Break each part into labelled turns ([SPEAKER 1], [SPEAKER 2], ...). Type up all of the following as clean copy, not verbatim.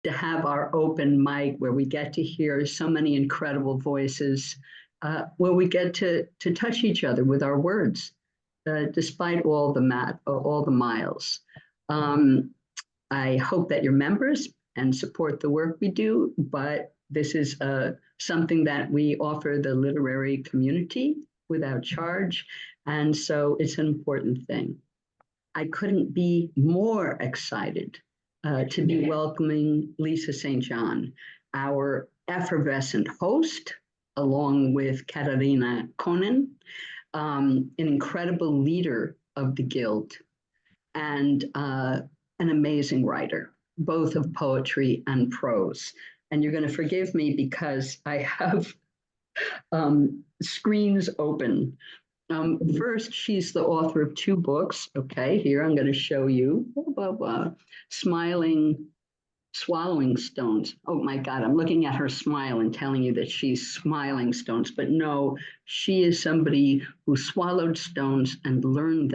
[SPEAKER 1] to have our open mic where we get to hear so many incredible voices, where we get to touch each other with our words, despite all the miles. Um, I hope that you're members and support the work we do, but this is something that we offer the literary community without charge, and so it's an important thing. I couldn't be more excited to be welcoming Lisa St. John, our effervescent host, along with Katarina Konen, an incredible leader of the Guild and an amazing writer, both of poetry and prose. And you're going to forgive me because I have screens open. First, she's the author of 2 books. Okay, here I'm going to show you. Smiling, Swallowing Stones. Oh my God, I'm looking at her smile and telling you that she's smiling stones. But no, she is somebody who swallowed stones and learned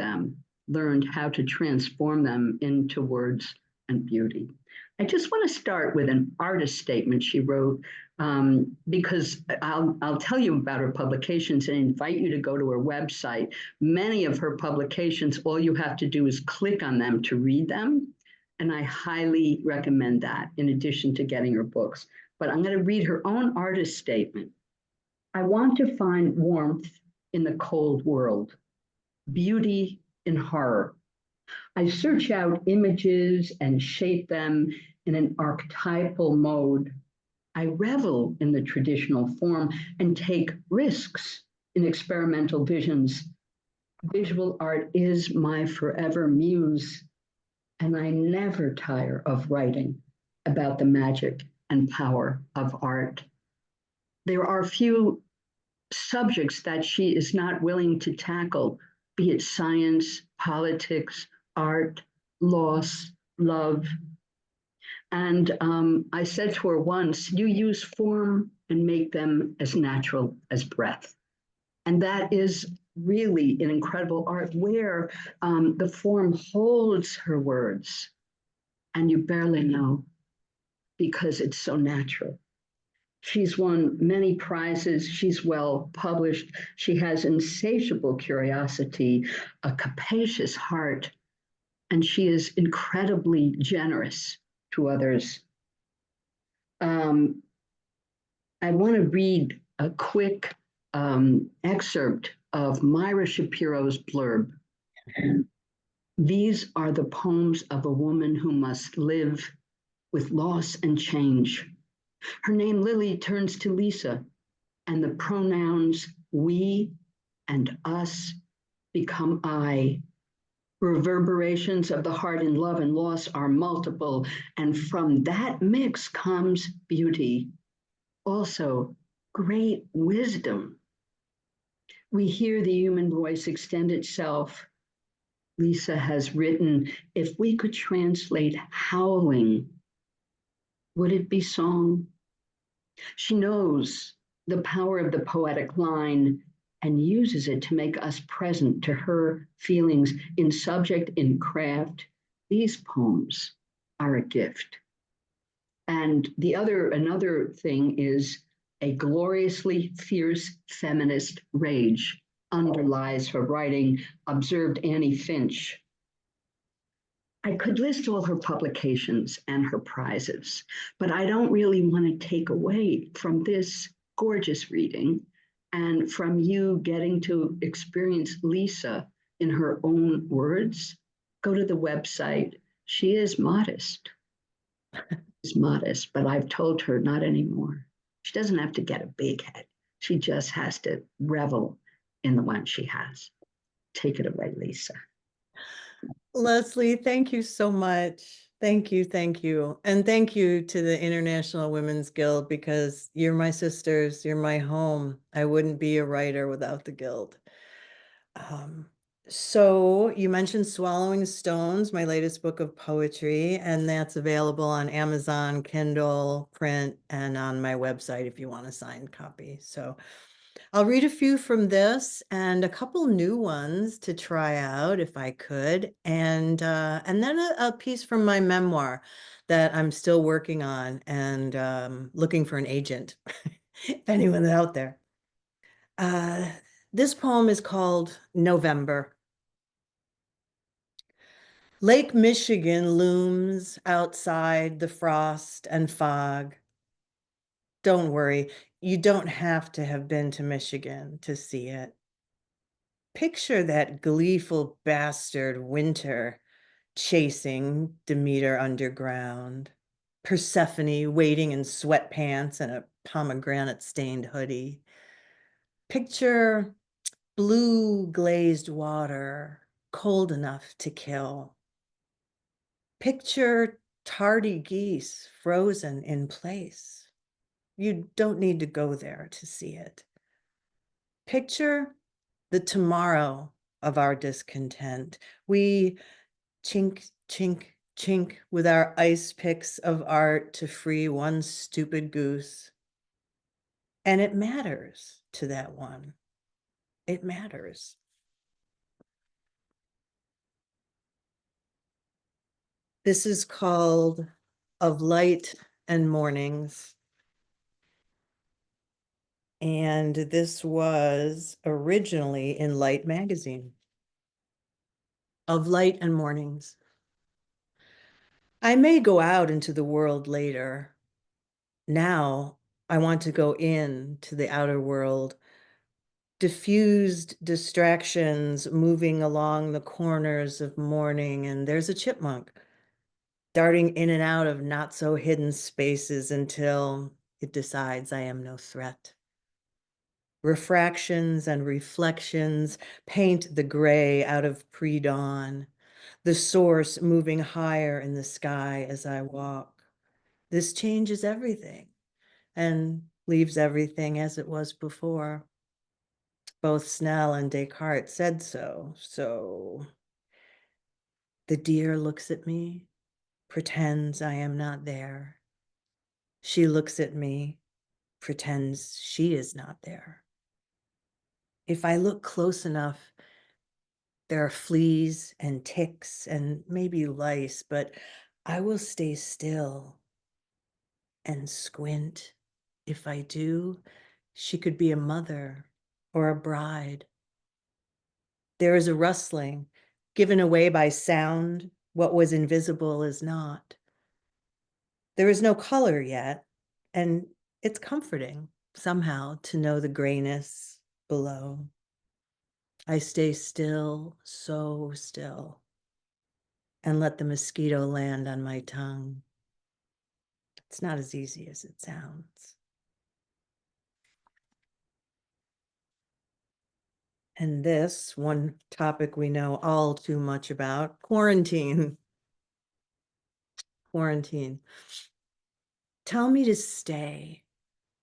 [SPEAKER 1] how to transform them into words and beauty. I just want to start with an artist statement she wrote, because I'll tell you about her publications and invite you to go to her website. Many of her publications, all you have to do is click on them to read them. And I highly recommend that in addition to getting her books. But I'm going to read her own artist statement. I want to find warmth in the cold world, beauty in horror. I search out images and shape them in an archetypal mode. I revel in the traditional form and take risks in experimental visions. Visual art is my forever muse, and I never tire of writing about the magic and power of art. There are few subjects that she is not willing to tackle, be it science, politics, art, loss, love. And I said to her once, you use form and make them as natural as breath. And that is really an incredible art where the form holds her words and you barely know because it's so natural. She's won many prizes. She's well published. She has insatiable curiosity, a capacious heart, and she is incredibly generous to others. I want to read a quick excerpt of Myra Shapiro's blurb. These are the poems of a woman who must live with loss and change. Her name, Lily, turns to Lisa, and the pronouns we and us become I. Reverberations of the heart in love and loss are multiple, and from that mix comes beauty, also great wisdom. We hear the human voice extend itself. Lisa has written, if we could translate howling, would it be song? She knows the power of the poetic line and uses it to make us present to her feelings in subject, in craft. These poems are a gift. And another thing is a gloriously fierce feminist rage underlies her writing, observed Annie Finch. I could list all her publications and her prizes, but I don't really want to take away from this gorgeous reading and from you getting to experience Lisa in her own words. Go to the website. She is modest. She's modest, but I've told her not anymore. She doesn't have to get a big head. She just has to revel in the one she has. Take it away, Lisa.
[SPEAKER 2] Leslie, thank you so much. Thank you, thank you. And thank you to the International Women's Guild, because you're my sisters, you're my home. I wouldn't be a writer without the Guild. So you mentioned Swallowing Stones, my latest book of poetry, and that's available on Amazon, Kindle, print, and on my website if you want a signed copy. So I'll read a few from this and a couple new ones to try out if I could, and then a piece from my memoir that I'm still working on and looking for an agent, if anyone's out there. This poem is called November. Lake Michigan looms outside the frost and fog. Don't worry, you don't have to have been to Michigan to see it. Picture that gleeful bastard Winter chasing Demeter underground, Persephone waiting in sweatpants and a pomegranate-stained hoodie. Picture blue glazed water, cold enough to kill. Picture tardy geese frozen in place. You don't need to go there to see it. Picture the tomorrow of our discontent. We chink, chink, chink with our ice picks of art to free one stupid goose. And it matters to that one. It matters. This is called Of Light and Mornings. And this was originally in Light magazine. Of Light and Mornings. I may go out into the world later. Now I want to go in to the outer world. Diffused distractions moving along the corners of morning, and there's a chipmunk darting in and out of not so hidden spaces until it decides I am no threat. Refractions and reflections paint the gray out of pre-dawn, the source moving higher in the sky as I walk. This changes everything and leaves everything as it was before. Both Snell and Descartes said so. So the deer looks at me, pretends I am not there. She looks at me, pretends she is not there. If I look close enough, there are fleas and ticks and maybe lice, but I will stay still and squint. If I do, she could be a mother or a bride. There is a rustling, given away by sound. What was invisible is not. There is no color yet, and it's comforting somehow to know the grayness below. I stay still, so still, and let the mosquito land on my tongue. It's not as easy as it sounds. And this, one topic we know all too much about, quarantine. Quarantine. Tell me to stay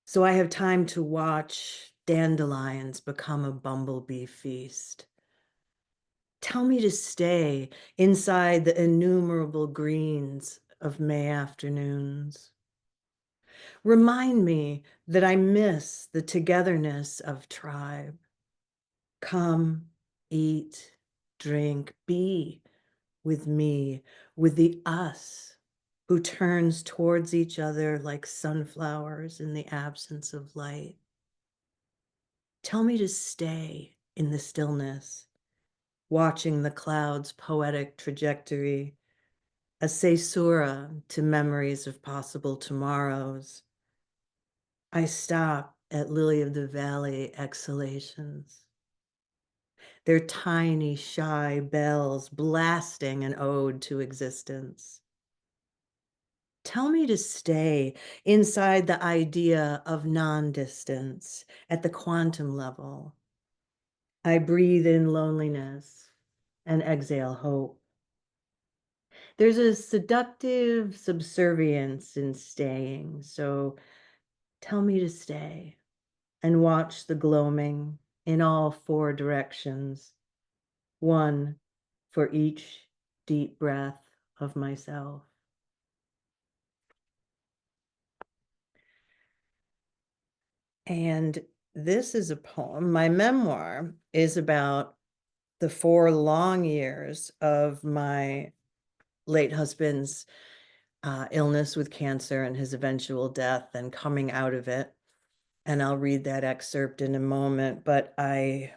[SPEAKER 2] so I have time to watch dandelions become a bumblebee feast. Tell me to stay inside the innumerable greens of May afternoons. Remind me that I miss the togetherness of tribe. Come, eat, drink, be with me, with the us who turns towards each other like sunflowers in the absence of light. Tell me to stay in the stillness, watching the clouds' poetic trajectory, a caesura to memories of possible tomorrows. I stop at lily of the valley exhalations. Their tiny, shy bells blasting an ode to existence. Tell me to stay inside the idea of non-distance at the quantum level. I breathe in loneliness and exhale hope. There's a seductive subservience in staying, so tell me to stay and watch the gloaming in all four directions, one for each deep breath of myself. And this is a poem. My memoir is about the 4 long years of my late husband's illness with cancer and his eventual death and coming out of it. And I'll read that excerpt in a moment, but I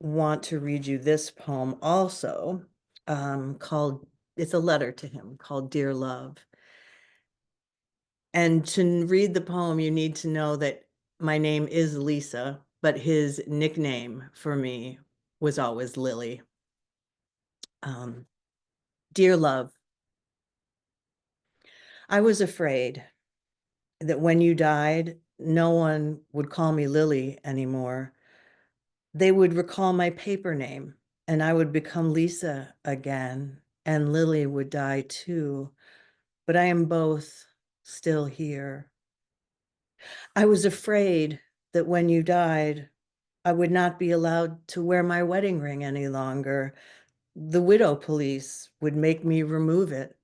[SPEAKER 2] want to read you this poem also, called, it's a letter to him called Dear Love. And to read the poem, you need to know that my name is Lisa, but his nickname for me was always Lily. Dear Love, I was afraid that when you died, no one would call me Lily anymore. They would recall my paper name, and I would become Lisa again, and Lily would die too. But I am both still here. I was afraid that when you died, I would not be allowed to wear my wedding ring any longer. The widow police would make me remove it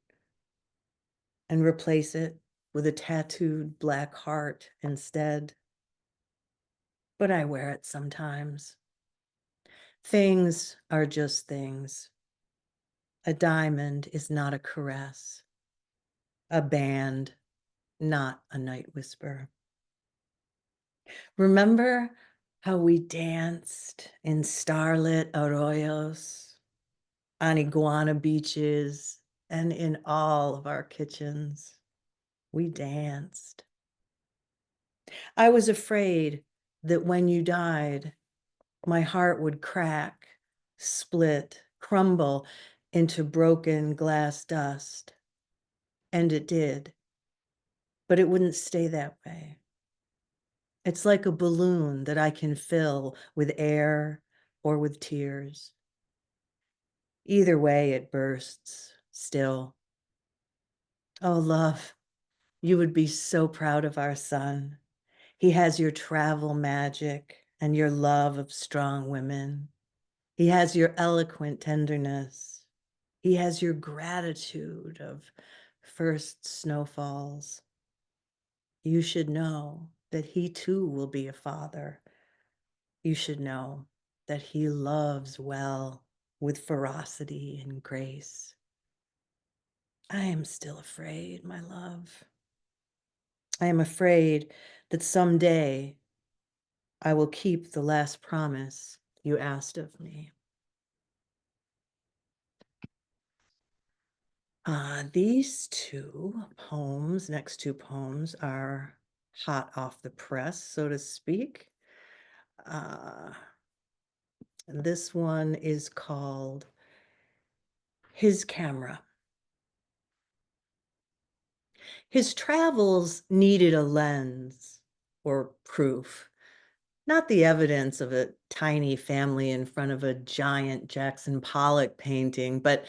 [SPEAKER 2] and replace it with a tattooed black heart instead. But I wear it sometimes. Things are just things. A diamond is not a caress. A band, not a night whisper. Remember how we danced in starlit arroyos, on iguana beaches, and in all of our kitchens? We danced. I was afraid that when you died, my heart would crack, split, crumble into broken glass dust. And it did. But it wouldn't stay that way. It's like a balloon that I can fill with air or with tears. Either way, it bursts still. Oh, love, you would be so proud of our son. He has your travel magic and your love of strong women. He has your eloquent tenderness. He has your gratitude of first snowfalls. You should know that he too will be a father. You should know that he loves well with ferocity and grace. I am still afraid, my love. I am afraid that someday I will keep the last promise you asked of me. These two poems, next two poems, are hot off the press, so to speak. This one is called His Camera. His travels needed a lens or proof, not the evidence of a tiny family in front of a giant Jackson Pollock painting, but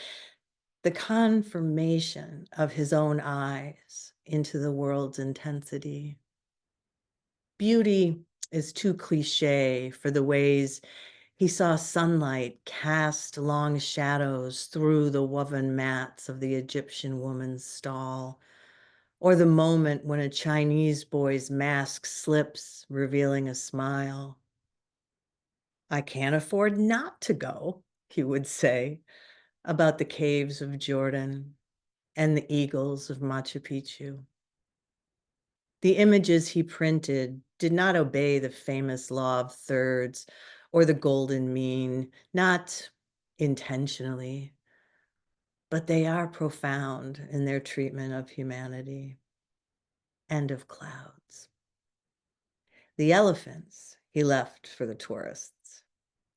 [SPEAKER 2] the confirmation of his own eyes into the world's intensity. Beauty is too cliche for the ways he saw sunlight cast long shadows through the woven mats of the Egyptian woman's stall, or the moment when a Chinese boy's mask slips, revealing a smile. I can't afford not to go, he would say, about the caves of Jordan and the eagles of Machu Picchu. The images he printed did not obey the famous law of thirds or the golden mean, not intentionally, but they are profound in their treatment of humanity and of clouds. The elephants he left for the tourists.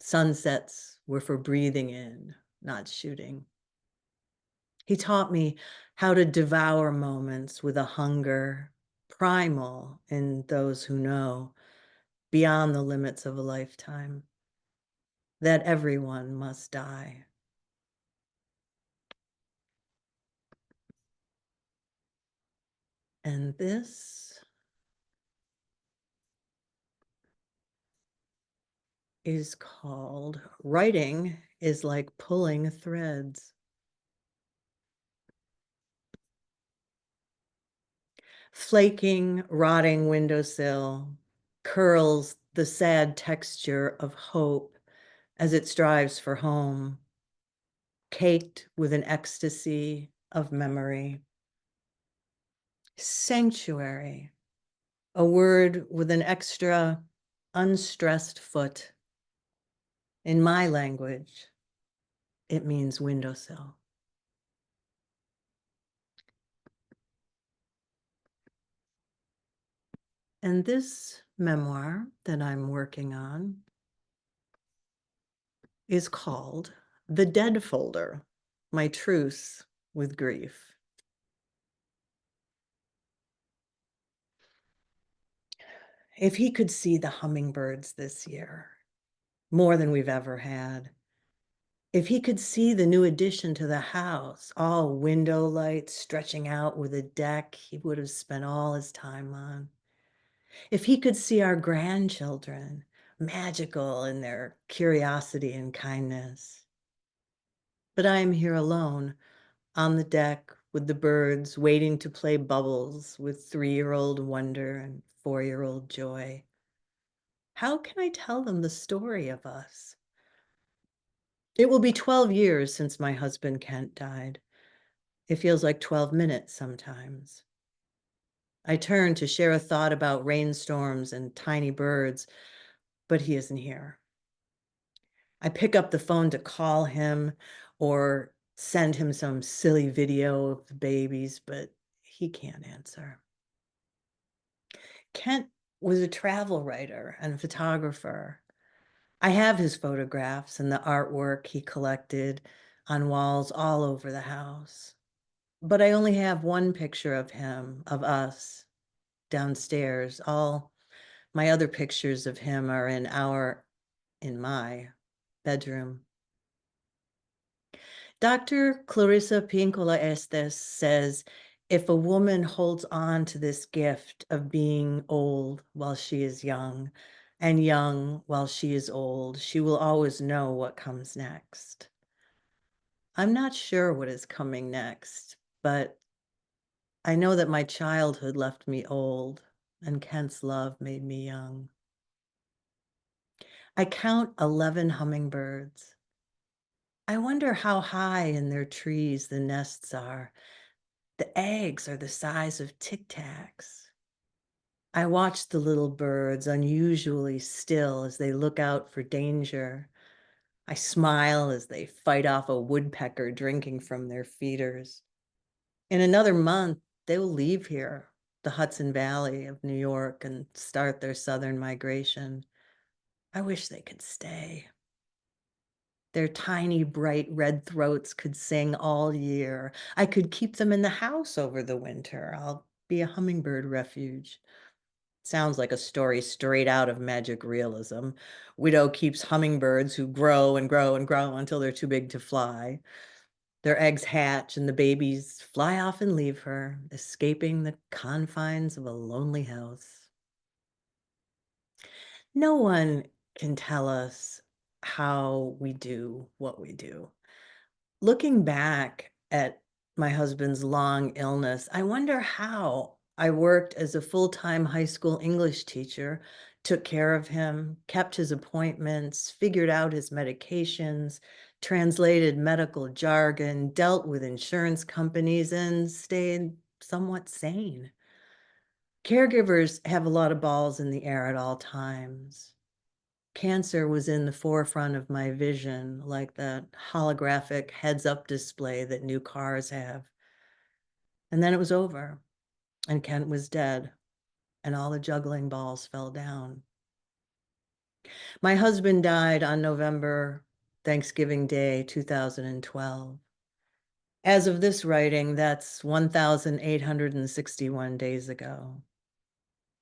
[SPEAKER 2] Sunsets were for breathing in, not shooting. He taught me how to devour moments with a hunger primal in those who know, beyond the limits of a lifetime, that everyone must die. And this is called Writing is Like Pulling Threads. Flaking, rotting windowsill, curls the sad texture of hope as it strives for home, caked with an ecstasy of memory. Sanctuary, a word with an extra unstressed foot. In my language, it means windowsill. And this memoir that I'm working on is called The Dead Folder, My Truce with Grief. If he could see the hummingbirds this year, more than we've ever had. If he could see the new addition to the house, all window lights stretching out with a deck he would have spent all his time on. If he could see our grandchildren, magical in their curiosity and kindness. But I am here alone on the deck with the birds waiting to play bubbles with 3-year-old wonder and 4-year-old joy. How can I tell them the story of us? It will be 12 years since my husband Kent died. It feels like 12 minutes sometimes. I turn to share a thought about rainstorms and tiny birds, but he isn't here. I pick up the phone to call him or send him some silly video of the babies, but he can't answer. Kent was a travel writer and photographer. I have his photographs and the artwork he collected on walls all over the house. But I only have one picture of him, of us, downstairs. All my other pictures of him are in my bedroom. Dr. Clarissa Pinkola Estes says, if a woman holds on to this gift of being old while she is young and young while she is old, she will always know what comes next. I'm not sure what is coming next, but I know that my childhood left me old and Kent's love made me young. I count 11 hummingbirds. I wonder how high in their trees the nests are. The eggs are the size of Tic Tacs. I watch the little birds unusually still as they look out for danger. I smile as they fight off a woodpecker drinking from their feeders. In another month, they will leave here, the Hudson Valley of New York, and start their southern migration. I wish they could stay. Their tiny, bright red throats could sing all year. I could keep them in the house over the winter. I'll be a hummingbird refuge. Sounds like a story straight out of magic realism. Widow keeps hummingbirds who grow and grow and grow until they're too big to fly. Their eggs hatch and the babies fly off and leave her, escaping the confines of a lonely house. No one can tell us how we do what we do. Looking back at my husband's long illness, I wonder how I worked as a full-time high school English teacher, took care of him, kept his appointments, figured out his medications, translated medical jargon, dealt with insurance companies, and stayed somewhat sane. Caregivers have a lot of balls in the air at all times. Cancer was in the forefront of my vision, like that holographic heads-up display that new cars have. And then it was over, and Kent was dead, and all the juggling balls fell down. My husband died on Thanksgiving Day, 2012. As of this writing, that's 1,861 days ago.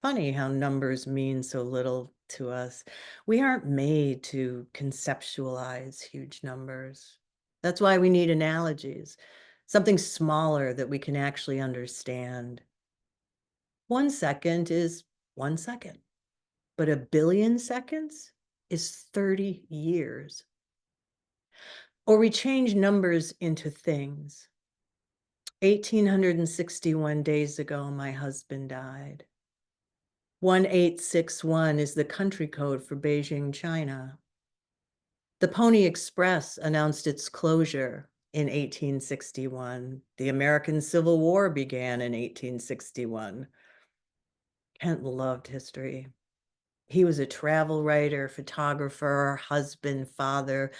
[SPEAKER 2] Funny how numbers mean so little to us. We aren't made to conceptualize huge numbers. That's why we need analogies, something smaller that we can actually understand. 1 second is 1 second, but a billion seconds is 30 years. Or we change numbers into things. 1,861 days ago, my husband died. 1861 is the country code for Beijing, China. The Pony Express announced its closure in 1861. The American Civil War began in 1861. Kent loved history. He was a travel writer, photographer, husband, father,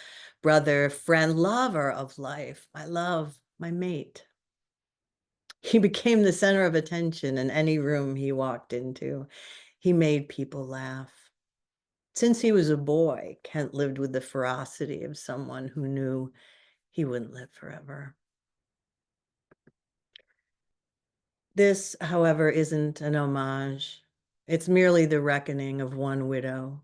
[SPEAKER 2] brother, friend, lover of life. My love, my mate. He became the center of attention in any room he walked into. He made people laugh. Since he was a boy, Kent lived with the ferocity of someone who knew he wouldn't live forever. This, however, isn't an homage. It's merely the reckoning of one widow.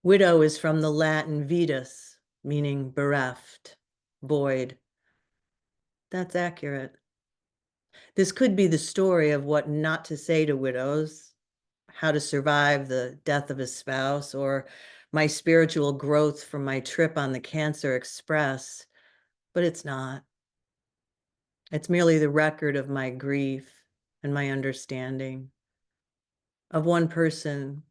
[SPEAKER 2] Widow is from the Latin vidus, meaning bereft, void. That's accurate. This could be the story of what not to say to widows, how to survive the death of a spouse, or my spiritual growth from my trip on the Cancer Express, but it's not. It's merely the record of my grief and my understanding of one person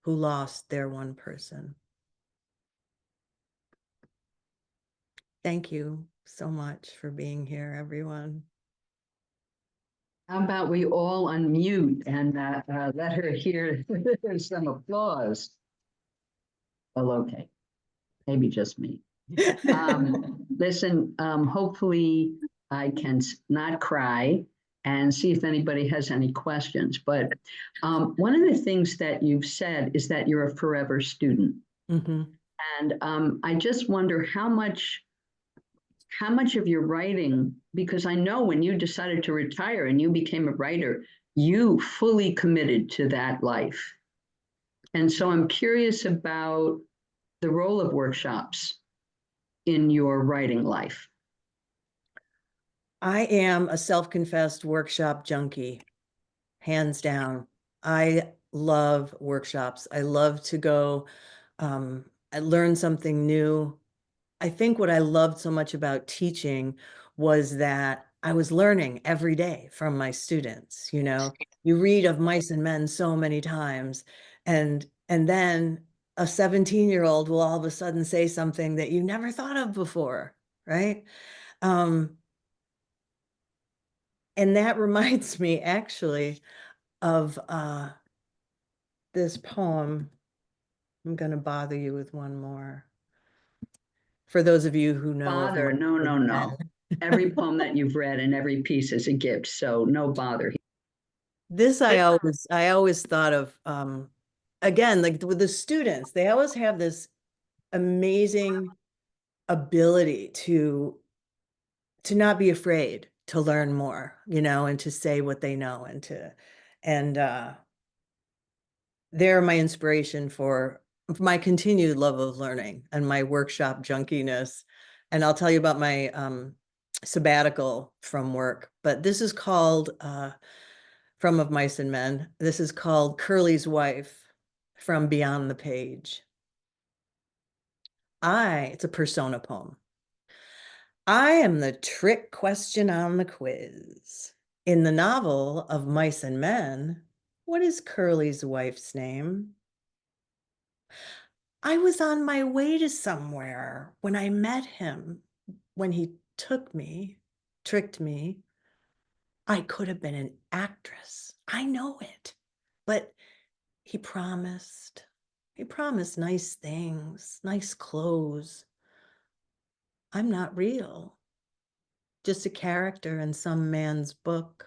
[SPEAKER 2] who lost their one person. Thank you so much for being here, everyone.
[SPEAKER 1] How about we all unmute and let her hear some applause? Well, okay, maybe just me. Listen, hopefully I can not cry and see if anybody has any questions. But one of the things that you've said is that you're a forever student.
[SPEAKER 2] Mm-hmm.
[SPEAKER 1] And I just wonder how much of your writing, because I know when you decided to retire and you became a writer, you fully committed to that life. And so I'm curious about the role of workshops in your writing life.
[SPEAKER 2] I am a self-confessed workshop junkie, hands down. I love workshops. I love to go, I learn something new. I think what I loved so much about teaching was that I was learning every day from my students. You know, you read of Mice and Men so many times, and then a 17-year-old will all of a sudden say something that you never thought of before, right? And that reminds me actually of this poem. I'm going to bother you with one more. For those of you who know of
[SPEAKER 1] Bother, no, no, no. Every poem that you've read and every piece is a gift, so no bother.
[SPEAKER 2] This I always thought of, again, like with the students, they always have this amazing ability to not be afraid to learn more, you know, and to say what they know and they're my inspiration for my continued love of learning and my workshop junkiness. And I'll tell you about my sabbatical from work, but this is called from Of Mice and Men. This is called Curly's Wife from Beyond the Page. It's a persona poem. I am the trick question on the quiz. In the novel of Mice and Men, what is Curly's wife's name? I was on my way to somewhere when I met him, when he tricked me. I could have been an actress. I know it. But he promised. He promised nice things, nice clothes. I'm not real. Just a character in some man's book.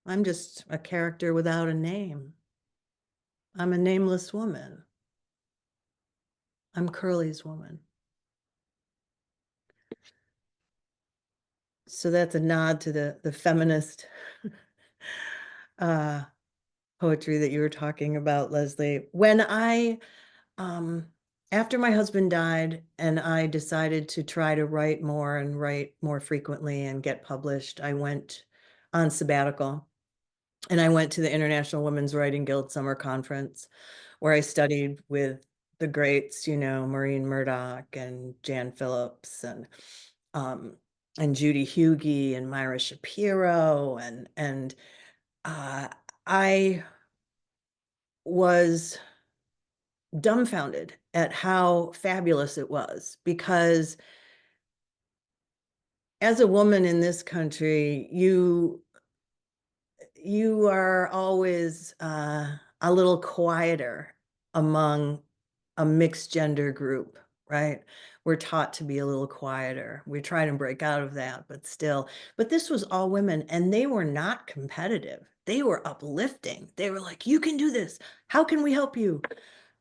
[SPEAKER 2] I'm just a character without a name. I'm a nameless woman. I'm Curly's woman. So that's a nod to the feminist poetry that you were talking about, Leslie. When after my husband died and I decided to try to write more and write more frequently and get published, I went on sabbatical and I went to the International Women's Writing Guild Summer Conference where I studied with the greats, you know, Maureen Murdoch and Jan Phillips and Judy Hughey and Myra Shapiro and I was dumbfounded at how fabulous it was, because as a woman in this country, you are always a little quieter among a mixed gender group, right? We're taught to be a little quieter. We try to break out of that, but still. But this was all women, and they were not competitive. They were uplifting. They were like, you can do this. How can we help you?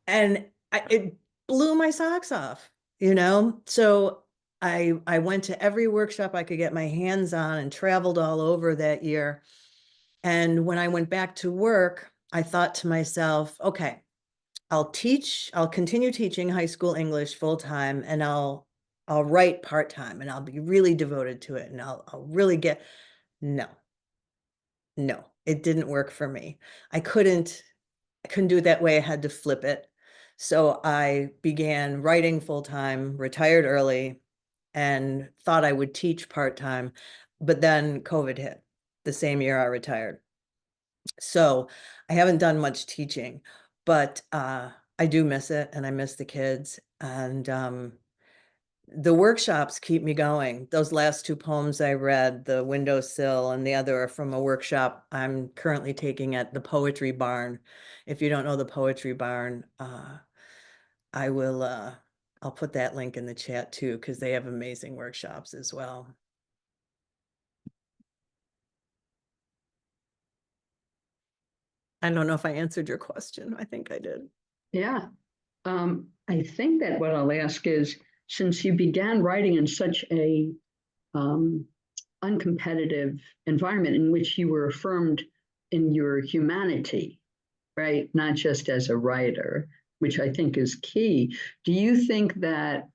[SPEAKER 2] And it blew my socks off, you know? So I went to every workshop I could get my hands on and traveled all over that year. And when I went back to work, I thought to myself, okay, I'll continue teaching high school English full time, and I'll write part time, and I'll be really devoted to it, and I'll really get, no, no, it didn't work for me. I couldn't do it that way. I had to flip it. So I began writing full time, retired early, and thought I would teach part time. But then COVID hit the same year I retired. So I haven't done much teaching, but I do miss it, and I miss the kids. And the workshops keep me going. Those last two poems I read, The Windowsill and the other, are from a workshop I'm currently taking at the Poetry Barn. If you don't know the Poetry Barn, I will I'll put that link in the chat too, because they have amazing workshops as well. I don't know if I answered your question. I think I did.
[SPEAKER 1] Yeah. I think that what I'll ask is, since you began writing in such a um, uncompetitive environment in which you were affirmed in your humanity, right? Not just as a writer, which I think is key. Do you think that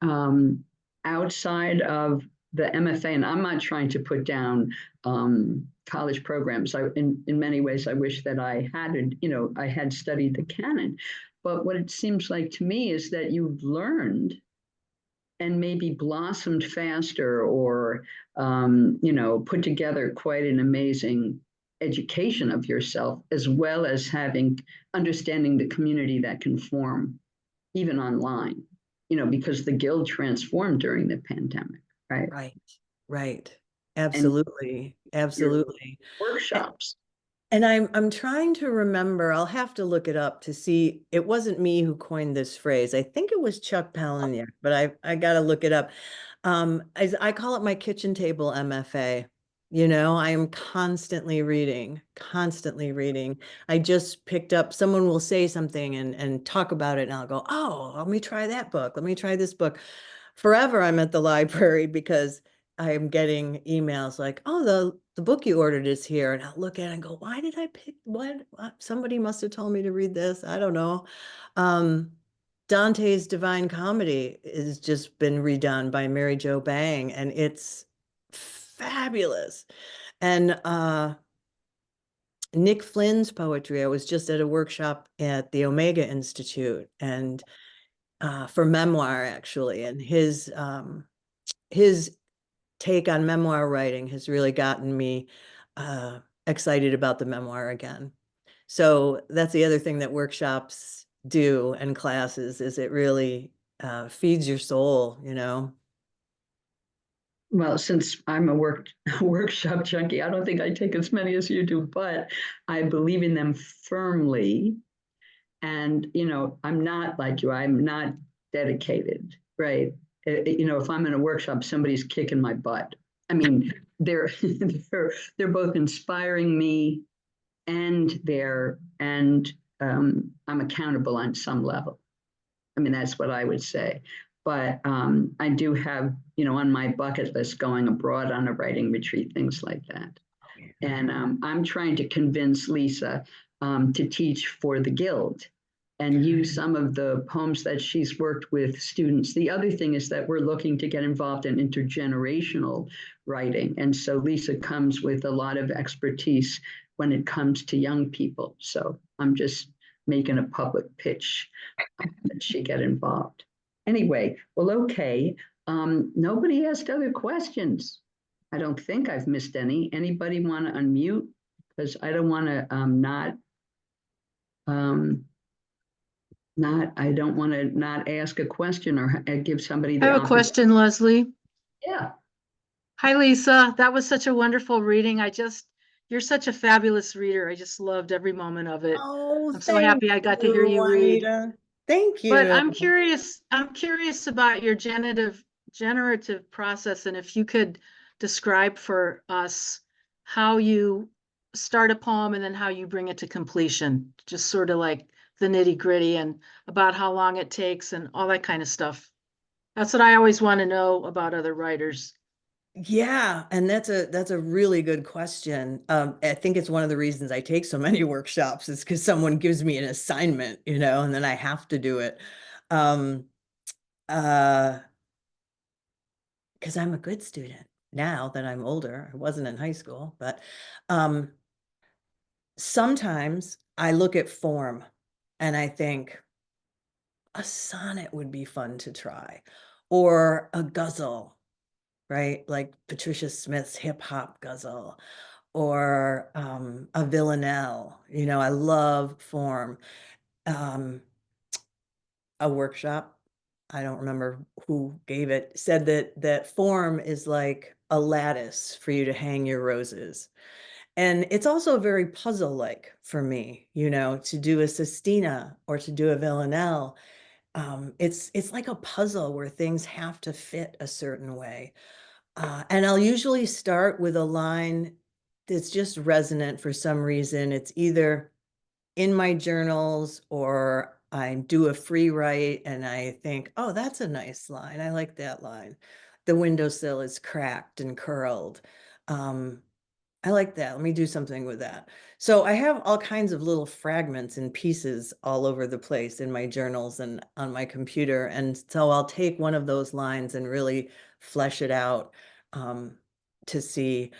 [SPEAKER 1] outside of the MFA, and I'm not trying to put down college programs. In many ways, I wish that I had studied the canon. But what it seems like to me is that you've learned and maybe blossomed faster, or put together quite an amazing education of yourself, as well as understanding the community that can form even online, because the guild transformed during the pandemic, right?
[SPEAKER 2] Right, right.
[SPEAKER 1] And
[SPEAKER 2] Absolutely,
[SPEAKER 1] your
[SPEAKER 2] absolutely.
[SPEAKER 1] workshops.
[SPEAKER 2] And I'm trying to remember, I'll have to look it up to see. It wasn't me who coined this phrase. I think it was Chuck Palahniuk, but I got to look it up. I call it my kitchen table MFA. I am constantly reading, constantly reading. I just picked up, someone will say something and talk about it, and I'll go, oh, let me try that book. Let me try this book. Forever I'm at the library because I'm getting emails like, oh, the book you ordered is here. And I'll look at it and go, why did I pick what? Somebody must have told me to read this. I don't know. Um, Dante's Divine Comedy has just been redone by Mary Jo Bang, and it's fabulous. And Nick Flynn's poetry, I was just at a workshop at the Omega Institute, and for memoir, actually, and his take on memoir writing has really gotten me excited about the memoir again. So that's the other thing that workshops do, and classes, is it really feeds your soul.
[SPEAKER 1] Well, since I'm a workshop junkie, I don't think I take as many as you do, but I believe in them firmly. And, I'm not like you, I'm not dedicated, right? If I'm in a workshop, somebody's kicking my butt. I mean, they're they're both inspiring me, and I'm accountable on some level. I mean, that's what I would say. But I do have, on my bucket list, going abroad on a writing retreat, things like that. And I'm trying to convince Lisa to teach for the Guild and use some of the poems that she's worked with students. The other thing is that we're looking to get involved in intergenerational writing. And so Lisa comes with a lot of expertise when it comes to young people. So I'm just making a public pitch that she get involved. Anyway, well, okay. Nobody asked other questions. I don't think I've missed any. Anybody want to unmute? Because I don't want to not I don't want to not ask a question or give somebody
[SPEAKER 3] I
[SPEAKER 1] the
[SPEAKER 3] have a
[SPEAKER 1] opportunity.
[SPEAKER 3] question, Leslie.
[SPEAKER 1] Yeah.
[SPEAKER 3] Hi, Lisa. That was such a wonderful reading. You're such a fabulous reader. I just loved every moment of it.
[SPEAKER 2] Oh,
[SPEAKER 3] I'm so
[SPEAKER 2] thank
[SPEAKER 3] happy I got to hear
[SPEAKER 2] you,
[SPEAKER 3] you read.
[SPEAKER 2] Juanita. Thank
[SPEAKER 3] But
[SPEAKER 2] you.
[SPEAKER 3] I'm curious about your generative process, and if you could describe for us how you start a poem and then how you bring it to completion, just sort of like the nitty-gritty and about how long it takes and all that kind of stuff. That's what I always want to know about other writers.
[SPEAKER 2] Yeah, and that's a really good question. I think it's one of the reasons I take so many workshops is because someone gives me an assignment, and then I have to do it. Um, because I'm a good student now that I'm older. I wasn't in high school, but um, sometimes I look at form and I think a sonnet would be fun to try, or a guzzle, right? Like Patricia Smith's hip hop guzzle, or a villanelle. I love form. Um, a workshop, I don't remember who gave it, said that form is like a lattice for you to hang your roses. And it's also very puzzle-like for me, to do a sestina or to do a villanelle. It's like a puzzle where things have to fit a certain way. And I'll usually start with a line that's just resonant for some reason. It's either in my journals or I do a free write and I think, oh, that's a nice line. I like that line. The windowsill is cracked and curled. Um, I like that. Let me do something with that. So I have all kinds of little fragments and pieces all over the place in my journals and on my computer. And so I'll take one of those lines and really flesh it out to see.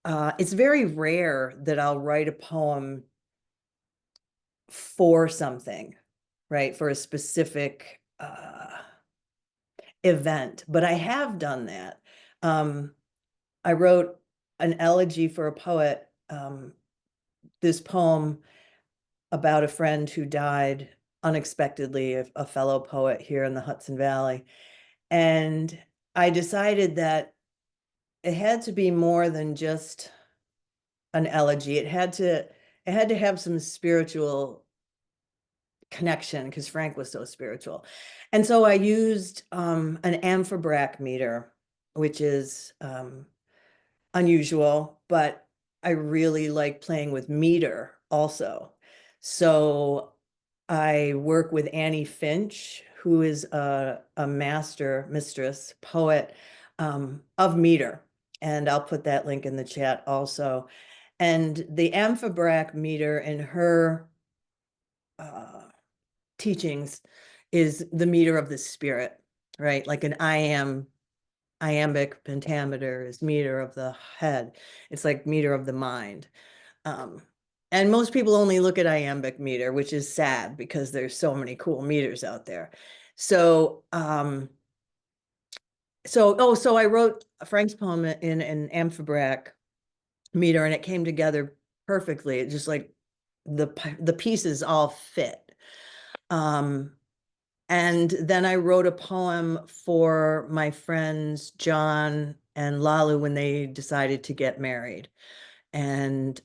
[SPEAKER 2] It's very rare that I'll write a poem for something, right? For a specific event, but I have done that. I wrote an elegy for a poet, this poem about a friend who died unexpectedly, a fellow poet here in the Hudson Valley. And I decided that it had to be more than just an elegy. It had to have some spiritual connection because Frank was so spiritual. And so I used an amphibrach meter, which is unusual, but I really like playing with meter also. So I work with Annie Finch, who is a mistress poet of meter. And I'll put that link in the chat also. And the amphibrach meter in her teachings is the meter of the spirit, right? Like an iambic pentameter is meter of the head. It's like meter of the mind. Um, and most people only look at iambic meter, which is sad because there's so many cool meters out there. So, so I wrote Frank's poem in an amphibrach meter, and it came together perfectly. It just like the pieces all fit. And then I wrote a poem for my friends John and Lalu when they decided to get married. And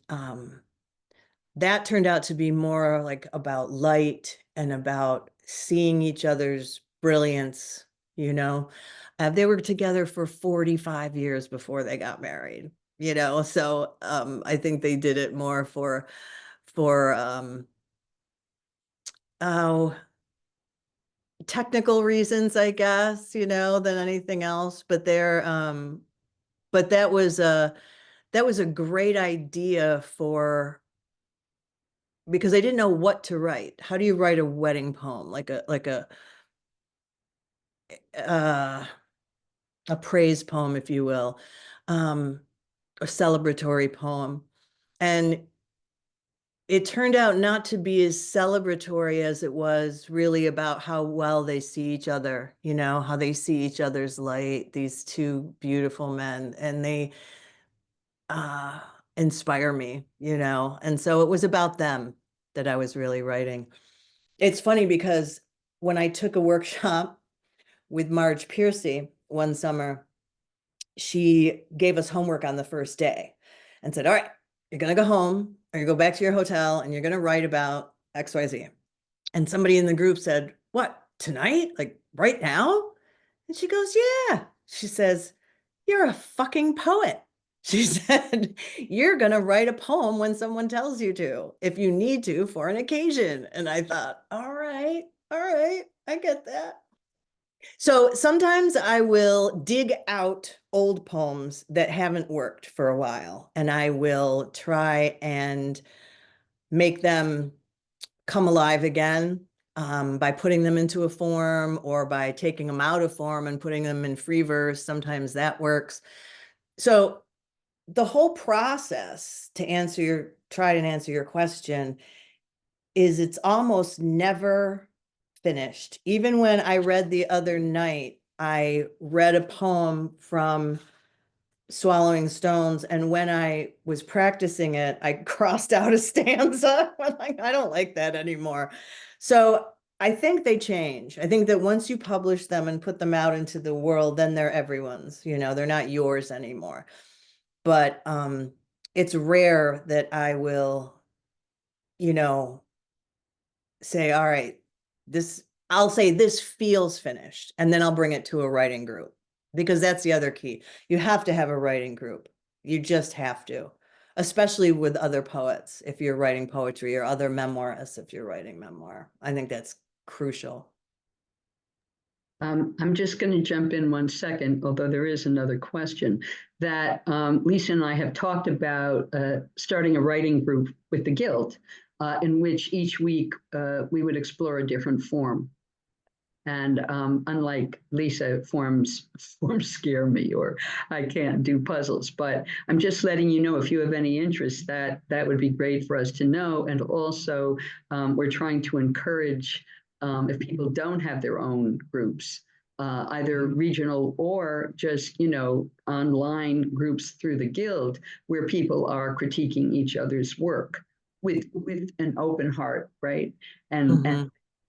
[SPEAKER 2] that turned out to be more like about light and about seeing each other's brilliance, you know. They were together for 45 years before they got married, so I think they did it more for oh, technical reasons, I guess, than anything else. But that was a great idea because I didn't know what to write. How do you write a wedding poem? Like uh, a praise poem, if you will, a celebratory poem. And it turned out not to be as celebratory as it was really about how well they see each other, how they see each other's light, these two beautiful men, and they uh, inspire me, And so it was about them that I was really writing. It's funny because when I took a workshop with Marge Piercy one summer, she gave us homework on the first day and said, all right, you're going to go home or you go back to your hotel and you're going to write about XYZ. And somebody in the group said, what, tonight? Like right now? And she goes, yeah. She says, you're a fucking poet. She said, you're going to write a poem when someone tells you to, if you need to for an occasion. And I thought, all right, I get that. So sometimes I will dig out old poems that haven't worked for a while, and I will try and make them come alive again by putting them into a form or by taking them out of form and putting them in free verse. Sometimes that works. So the whole process to try and answer your question is it's almost never finished. Even when I read the other night, I read a poem from Swallowing Stones, and when I was practicing it, I crossed out a stanza. I'm like, I don't like that anymore. So I think they change. I think that once you publish them and put them out into the world, then they're everyone's, they're not yours anymore. But it's rare that I will, say, all right, I'll say this feels finished, and then I'll bring it to a writing group, because that's the other key. You have to have a writing group. You just have to, especially with other poets, if you're writing poetry, or other memoirists, if you're writing memoir. I think that's crucial.
[SPEAKER 1] I'm just going to jump in 1 second, although there is another question that Lisa and I have talked about starting a writing group with the Guild, in which each week we would explore a different form. And unlike Lisa, forms scare me, or I can't do puzzles. But I'm just letting you know, if you have any interest, that would be great for us to know. And also, we're trying to encourage, if people don't have their own groups, either regional or just online groups through the Guild, where people are critiquing each other's work with an open heart, right? And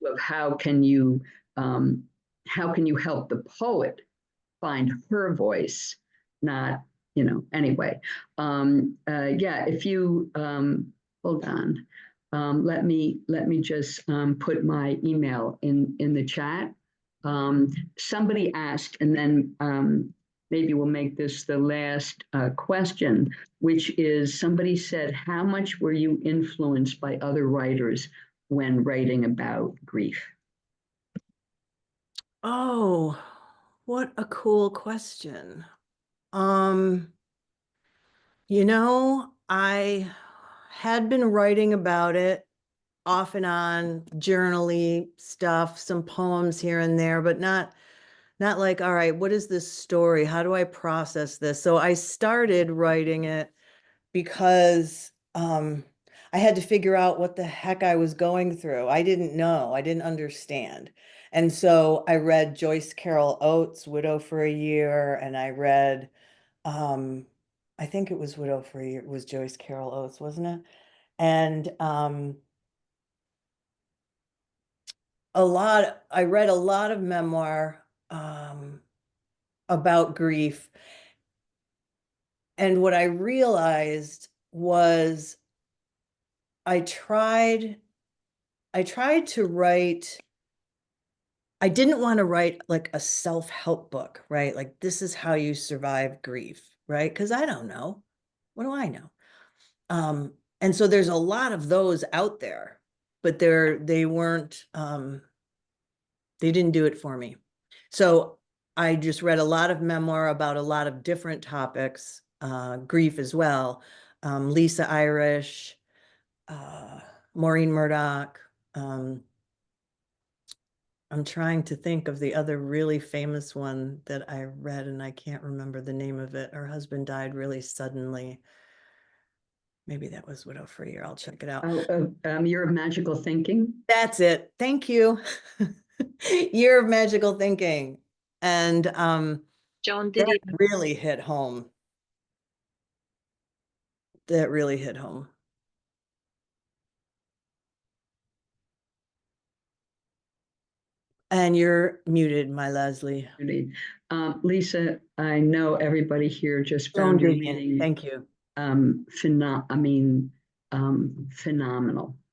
[SPEAKER 1] of how can you help the poet find her voice, not anyway. Yeah, if you hold on, let me just put my email in the chat. Somebody asked, and then maybe we'll make this the last question, which is, somebody said, how much were you influenced by other writers when writing about grief?
[SPEAKER 2] Oh, what a cool question. I had been writing about it off and on, journally stuff, some poems here and there, but not like, all right, what is this story? How do I process this? So I started writing it because I had to figure out what the heck I was going through. I didn't know, I didn't understand. And so I read Joyce Carol Oates' Widow for a Year, and I read, I think it was Widow for a Year, it was Joyce Carol Oates, wasn't it? And I read a lot of memoir about grief. And what I realized was I tried to write, I didn't want to write like a self-help book, right? Like, this is how you survive grief, right? Because I don't know. What do I know? And so there's a lot of those out there, but they weren't, they didn't do it for me. So I just read a lot of memoir about a lot of different topics, grief as well. Lisa Irish, Maureen Murdoch. I'm trying to think of the other really famous one that I read, and I can't remember the name of it. Her husband died really suddenly. Maybe that was Widow for a Year. I'll check it out.
[SPEAKER 1] Year of Magical Thinking.
[SPEAKER 2] That's it. Thank you. Year of Magical Thinking. And
[SPEAKER 4] Joan,
[SPEAKER 2] that really hit home. That really hit home. And you're muted, my Leslie.
[SPEAKER 1] Lisa, I know everybody here just
[SPEAKER 2] Don't
[SPEAKER 1] found your
[SPEAKER 2] dig in.
[SPEAKER 1] meeting
[SPEAKER 2] Thank you.
[SPEAKER 1] phenomenal,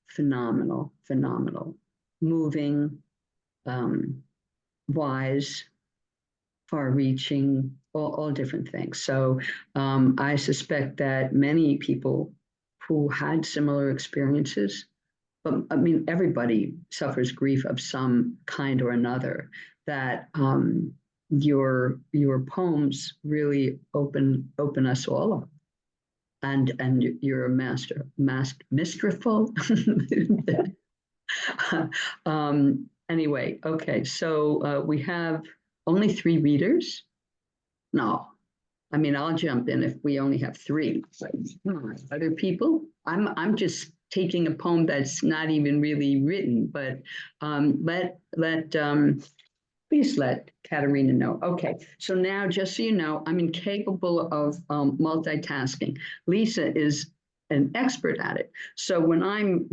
[SPEAKER 1] phenomenal, moving, wise, far-reaching, all different things. So I suspect that many people who had similar experiences, but I mean, everybody suffers grief of some kind or another, that your poems really open us all up. And you're a masterful. Anyway, okay, so we have only 3 readers. No, I mean, I'll jump in if we only have 3. Other people? I'm just taking a poem that's not even really written, but please let Katerina know. Okay, so now just so you know, I'm incapable of multitasking. Lisa is an expert at it. So when I'm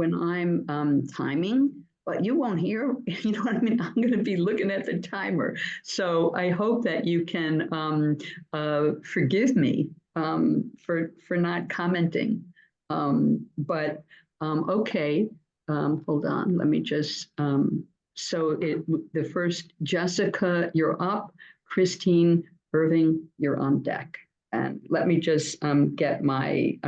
[SPEAKER 1] timing, but you won't hear, you know what I mean? I'm going to be looking at the timer. So I hope that you can forgive me for not commenting. Okay, hold on. Let me just. So the first, Jessica, you're up. Christine, Irving, you're on deck. And let me just get my